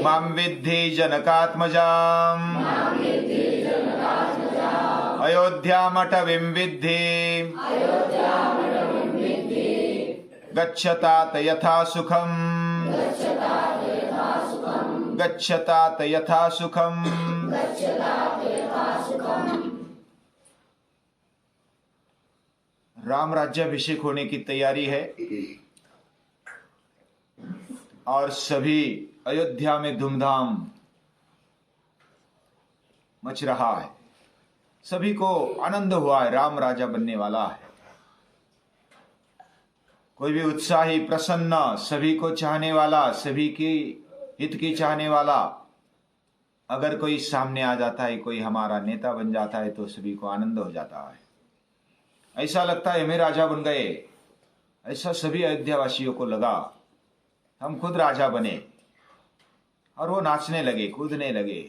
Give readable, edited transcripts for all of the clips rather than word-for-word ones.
मां विद्धि जनकात्मजाम् अयोध्यामटवीं विद्धि गच्छतात यथा सुखम् गच्छतात यथा सुखम्। राम राज्याभिषेक होने की तैयारी है और सभी अयोध्या में धूमधाम मच रहा है। सभी को आनंद हुआ है, राम राजा बनने वाला है। कोई भी उत्साही प्रसन्न, सभी को चाहने वाला, सभी की हित की चाहने वाला अगर कोई सामने आ जाता है, कोई हमारा नेता बन जाता है तो सभी को आनंद हो जाता है। ऐसा लगता है हमें राजा बन गए, ऐसा सभी अयोध्यावासियों को लगा। हम खुद राजा बने और वो नाचने लगे, कूदने लगे,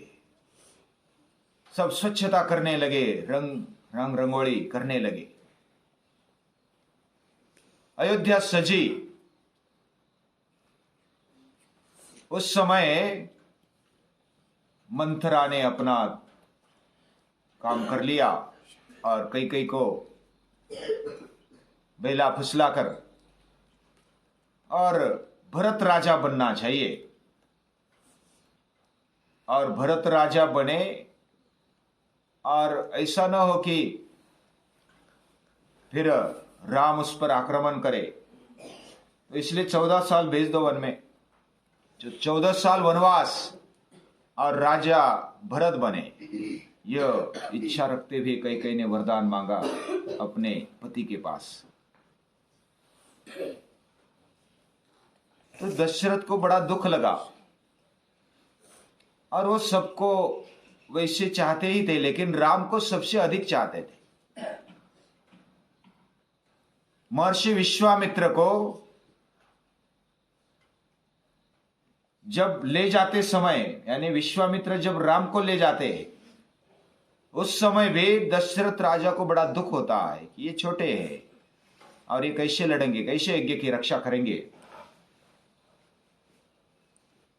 सब स्वच्छता करने लगे, रंग रंगोली करने लगे। अयोध्या सजी। उस समय मंथरा ने अपना काम कर लिया और कई को बेला फुसलाकर और भरत राजा बनना चाहिए, और भरत राजा बने और ऐसा न हो कि फिर राम उस पर आक्रमण करे। तो इसलिए 14 साल भेज दो वन में। जो 14 साल वनवास और राजा भरत बने, यह इच्छा रखते हुए कई ने वरदान मांगा अपने पति के पास। तो दशरथ को बड़ा दुख लगा और वो सबको वैसे चाहते ही थे, लेकिन राम को सबसे अधिक चाहते थे। महर्षि विश्वामित्र को जब ले जाते समय, यानी विश्वामित्र जब राम को ले जाते उस समय भी दशरथ राजा को बड़ा दुख होता है कि ये छोटे हैं और ये कैसे लड़ेंगे, कैसे यज्ञ की रक्षा करेंगे।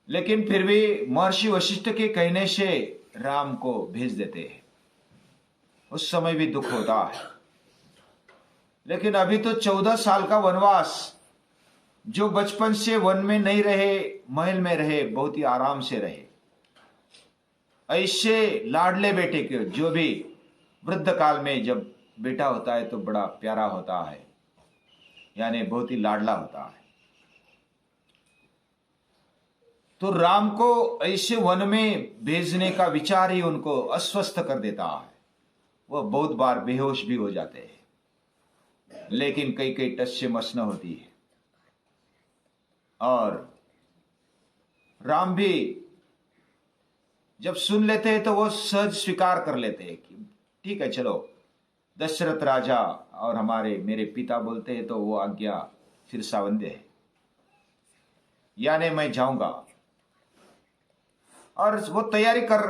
लेकिन फिर भी महर्षि वशिष्ठ के कहने से राम को भेज देते हैं। उस समय भी दुख होता है। लेकिन अभी तो 14 साल का वनवास, जो बचपन से वन में नहीं रहे, महल में रहे, बहुत ही आराम से रहे, ऐसे लाडले बेटे के, जो भी वृद्ध काल में जब बेटा होता है तो बड़ा प्यारा होता है, यानी बहुत ही लाडला होता है। तो राम को ऐसे वन में भेजने का विचार ही उनको अस्वस्थ कर देता है। वह बहुत बार बेहोश भी हो जाते हैं, लेकिन कई टस से मस न होती है। और राम भी जब सुन लेते हैं तो वो सहज स्वीकार कर लेते हैं कि ठीक है, चलो दशरथ राजा और मेरे पिता बोलते हैं तो वो आज्ञा फिर सावंदे है, यानी मैं जाऊंगा। और वो तैयारी कर,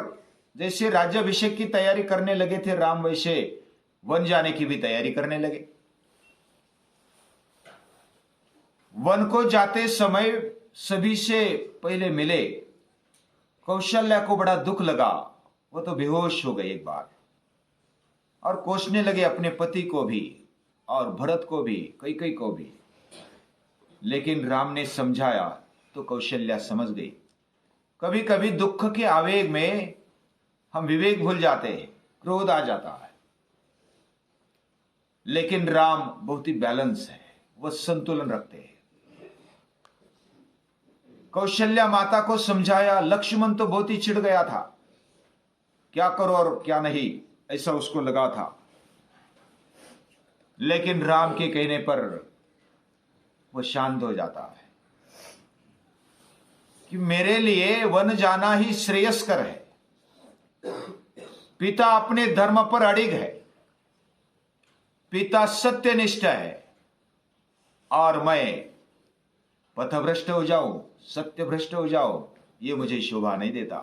जैसे राज्याभिषेक की तैयारी करने लगे थे राम, वैसे वन जाने की भी तैयारी करने लगे। वन को जाते समय सभी से पहले मिले। कौशल्या को बड़ा दुख लगा, वो तो बेहोश हो गई एक बार, और कोसने लगे अपने पति को भी और भरत को भी, कई को भी। लेकिन राम ने समझाया तो कौशल्या समझ गई। कभी कभी दुख के आवेग में हम विवेक भूल जाते हैं, क्रोध आ जाता है, लेकिन राम बहुत ही बैलेंस है, वह संतुलन रखते हैं। कौशल्या माता को समझाया। लक्ष्मण तो बहुत ही चिढ़ गया था, क्या करो और क्या नहीं, ऐसा उसको लगा था। लेकिन राम के कहने पर वो शांत हो जाता है कि मेरे लिए वन जाना ही श्रेयस्कर है। पिता अपने धर्म पर अड़िग है, पिता सत्यनिष्ठ है, और मैं पथभ्रष्ट हो जाऊं, सत्यभ्रष्ट हो जाऊं, ये मुझे शोभा नहीं देता।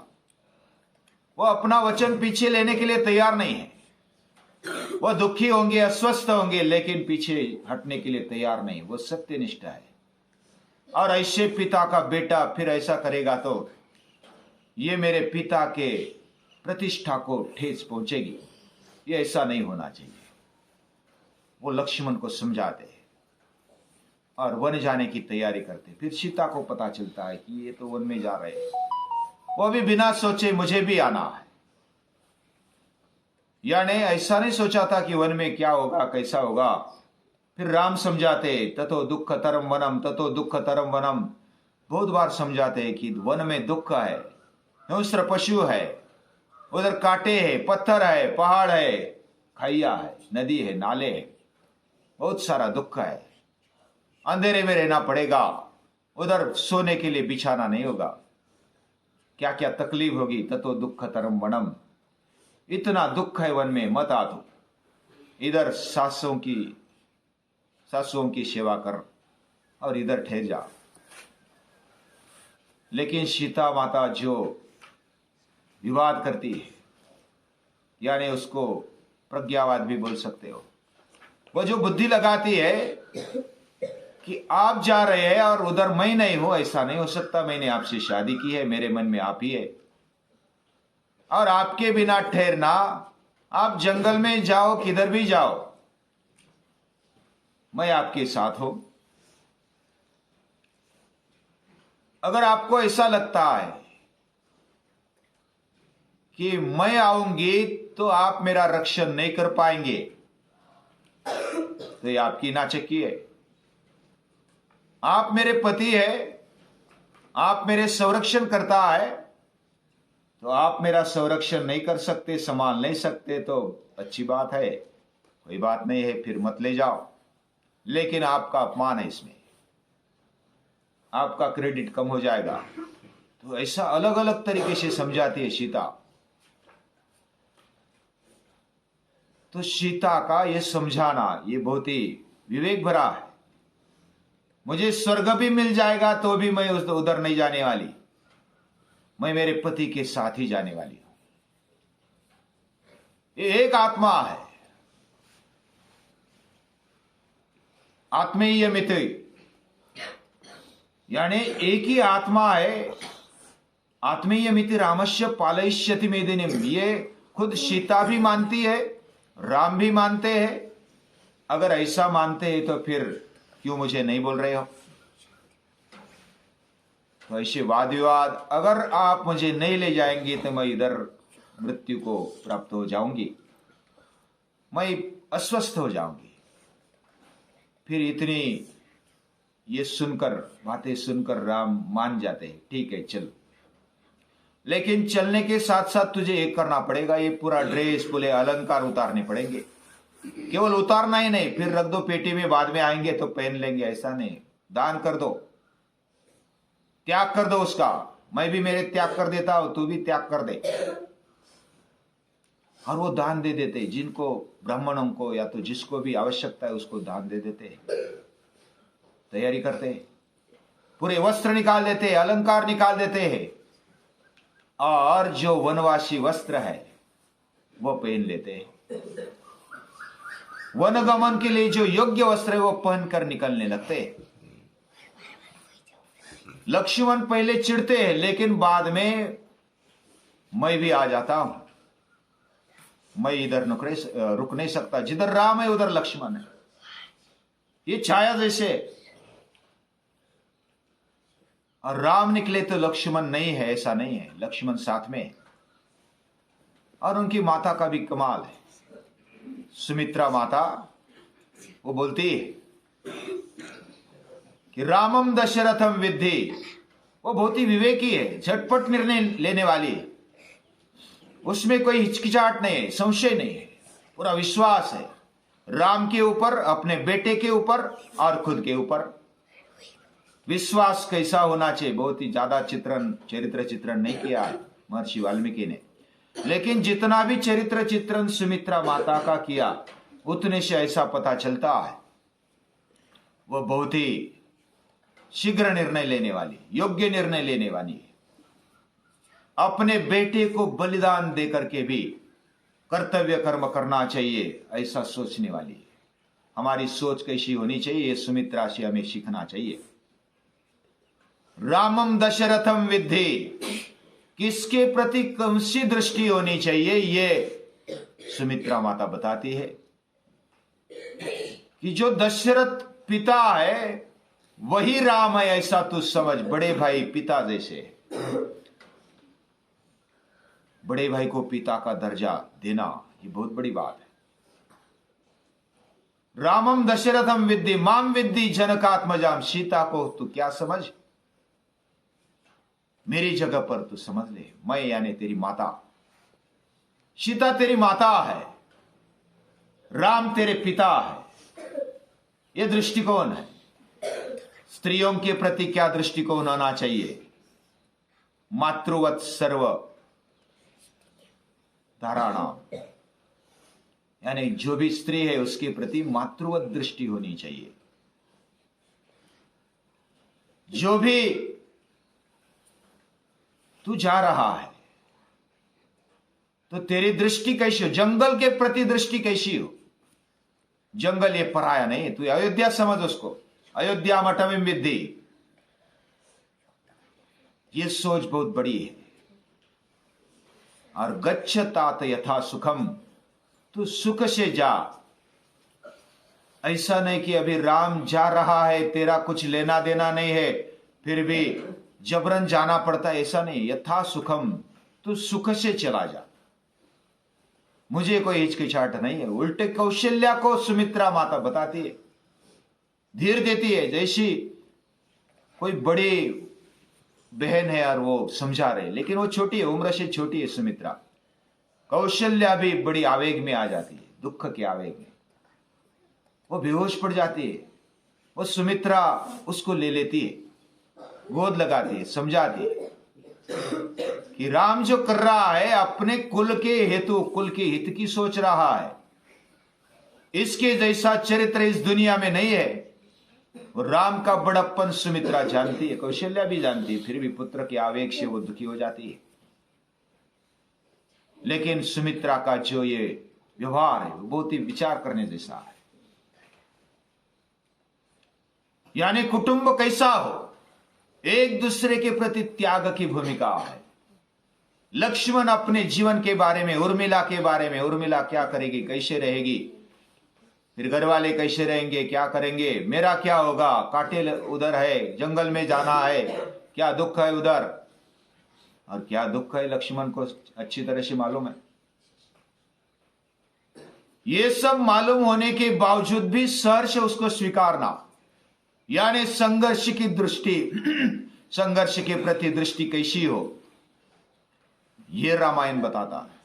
वो अपना वचन पीछे लेने के लिए तैयार नहीं है। वह दुखी होंगे, अस्वस्थ होंगे, लेकिन पीछे हटने के लिए तैयार नहीं। वो सत्यनिष्ठ है। और ऐसे पिता का बेटा फिर ऐसा करेगा तो ये मेरे पिता के प्रतिष्ठा को ठेस पहुंचेगी, ये ऐसा नहीं होना चाहिए। वो लक्ष्मण को समझाते और वन जाने की तैयारी करते। फिर सीता को पता चलता है कि ये तो वन में जा रहे हैं। वो भी बिना सोचे मुझे भी आना है, यानी ऐसा नहीं सोचा था कि वन में क्या होगा, कैसा होगा। फिर राम समझाते, ततो दुख तरम वनम, ततो दुख तरम वनम। बहुत बार समझाते कि वन में दुख है, हिंस्र पशु है, उधर कांटे है, पत्थर है, पहाड़ है, खाइया है, नदी है, नाले है, बहुत सारा दुख है। अंधेरे में रहना पड़ेगा, उधर सोने के लिए बिछाना नहीं होगा, क्या क्या तकलीफ होगी। ततो दुख तरम वनम, इतना दुख है वन में, मत आ तू। इधर सासों की सेवा कर और इधर ठहर जा। लेकिन सीता माता जो विवाद करती है, यानी उसको प्रज्ञावाद भी बोल सकते हो, वो जो बुद्धि लगाती है कि आप जा रहे हैं और उधर मैं नहीं हूं, ऐसा नहीं हो सकता, मैंने आपसे शादी की है, मेरे मन में आप ही है, और आपके बिना ठहरना, आप जंगल में जाओ, किधर भी जाओ, मैं आपके साथ हूं। अगर आपको ऐसा लगता है कि मैं आऊंगी तो आप मेरा रक्षण नहीं कर पाएंगे, तो ये आपकी नाचक्की है। आप मेरे पति है, आप मेरे संरक्षण करता है, तो आप मेरा संरक्षण नहीं कर सकते, संभाल नहीं सकते, तो अच्छी बात है, कोई बात नहीं है, फिर मत ले जाओ। लेकिन आपका अपमान है, इसमें आपका क्रेडिट कम हो जाएगा। तो ऐसा अलग अलग तरीके से समझाती है सीता। तो सीता का ये समझाना ये बहुत ही विवेक भरा है। मुझे स्वर्ग भी मिल जाएगा तो भी मैं उधर नहीं जाने वाली, मैं मेरे पति के साथ ही जाने वाली हूं। ये एक आत्मा है, आत्मीय मित्र, यानी एक ही आत्मा है। आत्मीय मित्र रामस्य पालयिष्यति मेदिनीम, ये खुद सीता भी मानती है, राम भी मानते हैं। अगर ऐसा मानते हैं तो फिर क्यों मुझे नहीं बोल रहे हो? तो ऐसे वाद विवाद, अगर आप मुझे नहीं ले जाएंगे तो मैं इधर मृत्यु को प्राप्त हो जाऊंगी, मैं अस्वस्थ हो जाऊंगी। फिर इतनी ये सुनकर, बातें सुनकर राम मान जाते हैं, ठीक है चल, लेकिन चलने के साथ साथ तुझे एक करना पड़ेगा, ये पूरा ड्रेस, पूरे अलंकार उतारने पड़ेंगे। केवल उतारना ही नहीं, फिर रख दो पेटी में, बाद में आएंगे तो पहन लेंगे, ऐसा नहीं। दान कर दो, त्याग कर दो उसका। मैं भी मेरे त्याग कर देता हूं, तू भी त्याग कर दे। और वो दान दे देते, जिनको ब्राह्मणों को या तो जिसको भी आवश्यकता है उसको दान दे देते, तैयारी करते, पूरे वस्त्र निकाल देते, अलंकार निकाल देते हैं, और जो वनवासी वस्त्र है वो पहन लेते हैं। वनगमन के लिए जो योग्य वस्त्र है वो पहनकर निकलने लगते हैं। लक्ष्मण पहले चिढ़ते हैं, लेकिन बाद में मैं भी आ जाता हूं, मैं इधर रुक नहीं सकता, जिधर राम है उधर लक्ष्मण है, ये छाया जैसे। और राम निकले तो लक्ष्मण नहीं है, ऐसा नहीं है, लक्ष्मण साथ में है। और उनकी माता का भी कमाल है, सुमित्रा माता, वो बोलती है कि रामम दशरथम विद्धि। वो बहुत ही विवेकी है, झटपट निर्णय लेने वाली है, उसमें कोई हिचकिचाहट नहीं है, संशय नहीं है, पूरा विश्वास है राम के ऊपर, अपने बेटे के ऊपर और खुद के ऊपर। विश्वास कैसा होना चाहिए, बहुत ही ज्यादा चरित्र चित्रण नहीं किया है महर्षि वाल्मीकि ने, लेकिन जितना भी चरित्र चित्रण सुमित्रा माता का किया उतने से ऐसा पता चलता है वो बहुत ही शीघ्र निर्णय लेने वाली, योग्य निर्णय लेने वाली है। अपने बेटे को बलिदान देकर के भी कर्तव्य कर्म करना चाहिए, ऐसा सोचने वाली है। हमारी सोच कैसी होनी चाहिए, ये सुमित्रा से हमें सीखना चाहिए। रामम दशरथम विद्धि, किसके प्रति कौन सी दृष्टि होनी चाहिए, ये सुमित्रा माता बताती है कि जो दशरथ पिता है वही राम है, ऐसा तू समझ। बड़े भाई पिता जैसे, बड़े भाई को पिता का दर्जा देना ये बहुत बड़ी बात है। रामम दशरथम विद्धि माम विद्धि जनकात्मजाम। सीता को तू क्या समझ, मेरी जगह पर तू समझ ले, मैं यानी तेरी माता। सीता तेरी माता है, राम तेरे पिता है। यह दृष्टिकोण है। स्त्रियों के प्रति क्या दृष्टिकोण होना चाहिए? मातृवत सर्व धाराणाम, यानी जो भी स्त्री है उसके प्रति मातृवत दृष्टि होनी चाहिए। जो भी तू जा रहा है तो तेरी दृष्टि कैसी हो? जंगल के प्रति दृष्टि कैसी हो? जंगल ये पराया नहीं है, तू अयोध्या समझ उसको। अयोध्या मठमिम विद्धि, ये सोच बहुत बड़ी है। और गच्छतात यथा सुखम, तू सुख से जा। ऐसा नहीं कि अभी राम जा रहा है, तेरा कुछ लेना देना नहीं है, फिर भी जबरन जाना पड़ता है, ऐसा नहीं। यथा सुखम, तू सुख से चला जा, मुझे कोई हिचकिचाहट नहीं है। उल्टे कौशल्या को सुमित्रा माता बताती है, धीर देती है, जैसी कोई बड़ी बहन है और वो समझा रहे, लेकिन वो छोटी है, उम्र से छोटी है सुमित्रा। कौशल्या भी बड़ी आवेग में आ जाती है, दुख के आवेग में वो बेहोश पड़ जाती है। वो सुमित्रा उसको ले लेती है, गोद लगाती है, समझाती है कि राम जो कर रहा है अपने कुल के हेतु, कुल के हित की सोच रहा है। इसके जैसा चरित्र इस दुनिया में नहीं है। राम का बड़प्पन सुमित्रा जानती है, कौशल्या भी जानती है, फिर भी पुत्र के आवेग से वो दुखी हो जाती है। लेकिन सुमित्रा का जो ये व्यवहार है वो बहुत ही विचार करने जैसा है। यानी कुटुंब कैसा हो, एक दूसरे के प्रति त्याग की भूमिका है। लक्ष्मण अपने जीवन के बारे में, उर्मिला के बारे में, उर्मिला क्या करेगी, कैसे रहेगी, फिर घर वाले कैसे रहेंगे, क्या करेंगे, मेरा क्या होगा, काटे उधर है, जंगल में जाना है, क्या दुख है उधर, और क्या दुख है लक्ष्मण को अच्छी तरह से मालूम है। ये सब मालूम होने के बावजूद भी सहर्ष उसको स्वीकारना, यानी संघर्ष की दृष्टि, संघर्ष के प्रति दृष्टि कैसी हो, ये रामायण बताता है।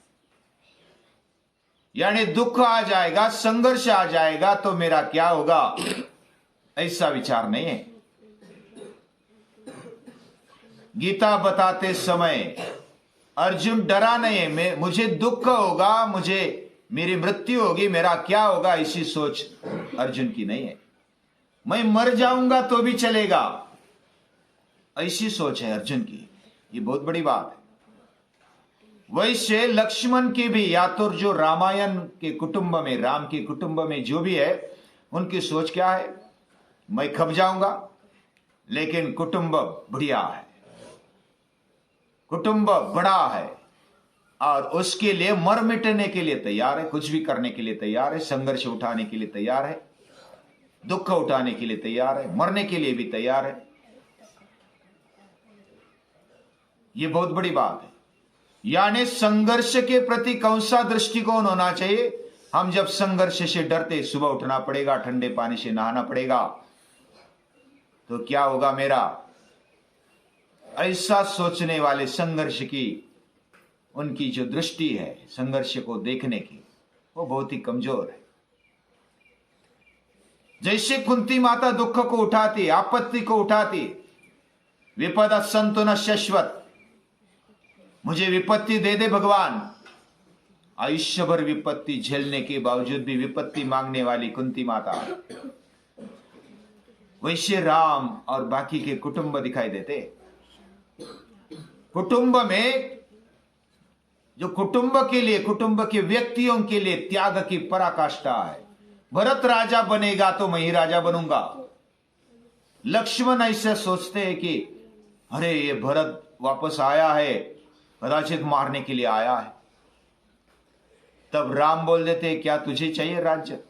यानी दुख आ जाएगा, संघर्ष आ जाएगा तो मेरा क्या होगा, ऐसा विचार नहीं है। गीता बताते समय अर्जुन डरा नहीं है, मुझे दुख होगा, मुझे मेरी मृत्यु होगी, मेरा क्या होगा, ऐसी सोच अर्जुन की नहीं है। मैं मर जाऊंगा तो भी चलेगा, ऐसी सोच है अर्जुन की। ये बहुत बड़ी बात है। वैसे लक्ष्मण की भी, या तो जो रामायण के कुटुंब में, राम के कुटुंब में जो भी है, उनकी सोच क्या है, मैं खप जाऊंगा लेकिन कुटुंब बढ़िया है, कुटुंब बड़ा है और उसके लिए मर मिटने के लिए तैयार है, कुछ भी करने के लिए तैयार है, संघर्ष उठाने के लिए तैयार है, दुख उठाने के लिए तैयार है, मरने के लिए भी तैयार है। यह बहुत बड़ी बात है। यानी संघर्ष के प्रति कौन सा दृष्टिकोण होना चाहिए? हम जब संघर्ष से डरते, सुबह उठना पड़ेगा, ठंडे पानी से नहाना पड़ेगा, तो क्या होगा मेरा, ऐसा सोचने वाले संघर्ष की, उनकी जो दृष्टि है संघर्ष को देखने की, वो बहुत ही कमजोर है। जैसे कुंती माता दुख को उठाती, आपत्ति को उठाती, विपद संतु न शाश्वत, मुझे विपत्ति दे दे भगवान। आयुष्य भर विपत्ति झेलने के बावजूद भी विपत्ति मांगने वाली कुंती माता। वैसे राम और बाकी के कुटुंब दिखाई देते। कुटुंब में जो कुटुंब के लिए, कुटुंब के व्यक्तियों के लिए त्याग की पराकाष्ठा है। भरत राजा बनेगा तो मैं ही राजा बनूंगा। लक्ष्मण ऐसे सोचते हैं कि अरे ये भरत वापस आया है कदाचित मारने के लिए आया है। तब राम बोल देते, क्या तुझे चाहिए राज्य?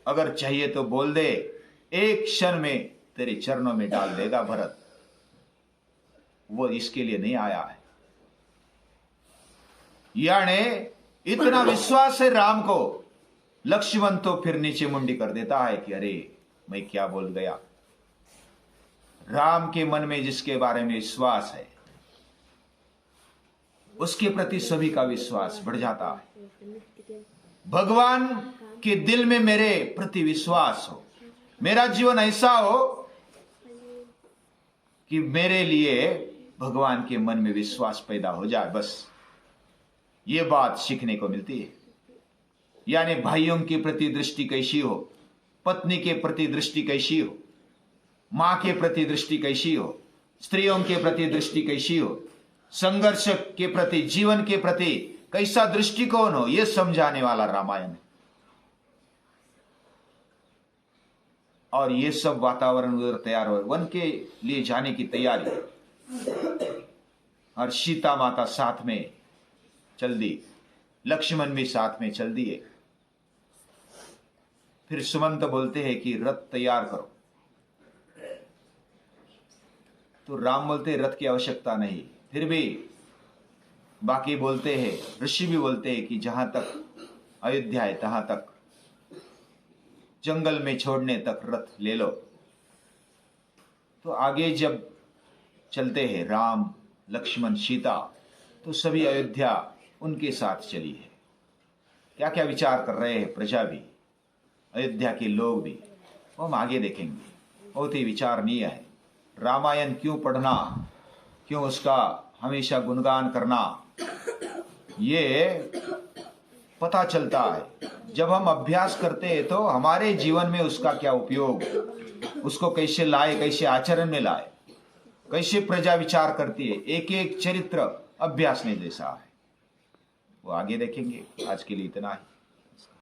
अगर चाहिए तो बोल दे, एक क्षण में तेरे चरणों में डाल देगा भरत। वो इसके लिए नहीं आया है। यानी इतना विश्वास है राम को। लक्ष्मण तो फिर नीचे मुंडी कर देता है कि अरे मैं क्या बोल गया। राम के मन में जिसके बारे में विश्वास है उसके प्रति सभी का विश्वास बढ़ जाता है। भगवान के दिल में मेरे प्रति विश्वास हो, मेरा जीवन ऐसा हो कि मेरे लिए भगवान के मन में विश्वास पैदा हो जाए, बस ये बात सीखने को मिलती है। यानी भाइयों के प्रति दृष्टि कैसी हो, पत्नी के प्रति दृष्टि कैसी हो, मां के प्रति दृष्टि कैसी हो, स्त्रियों के प्रति दृष्टि कैसी हो, संघर्ष के प्रति, जीवन के प्रति कैसा दृष्टिकोण हो, यह समझाने वाला रामायण है। और ये सब वातावरण उधर तैयार हो, वन के लिए जाने की तैयारी। और सीता माता साथ में चल दी, लक्ष्मण भी साथ में चल दिए। फिर सुमंत बोलते हैं कि रथ तैयार करो। तो राम बोलते हैं रथ की आवश्यकता नहीं। फिर भी बाकी बोलते हैं, ऋषि भी बोलते हैं कि जहां तक अयोध्या है तहां तक, जंगल में छोड़ने तक रथ ले लो। तो आगे जब चलते हैं राम, लक्ष्मण, सीता, तो सभी अयोध्या उनके साथ चली है। क्या क्या विचार कर रहे हैं प्रजा भी, अयोध्या के लोग भी, वो हम आगे देखेंगे। बहुत ही विचारणीय है। रामायण क्यों पढ़ना, क्यों उसका हमेशा गुणगान करना, ये पता चलता है जब हम अभ्यास करते हैं। तो हमारे जीवन में उसका क्या उपयोग, उसको कैसे लाए, कैसे आचरण में लाए, कैसे प्रजा विचार करती है, एक एक चरित्र अभ्यास में जैसा है, वो आगे देखेंगे। आज के लिए इतना ही।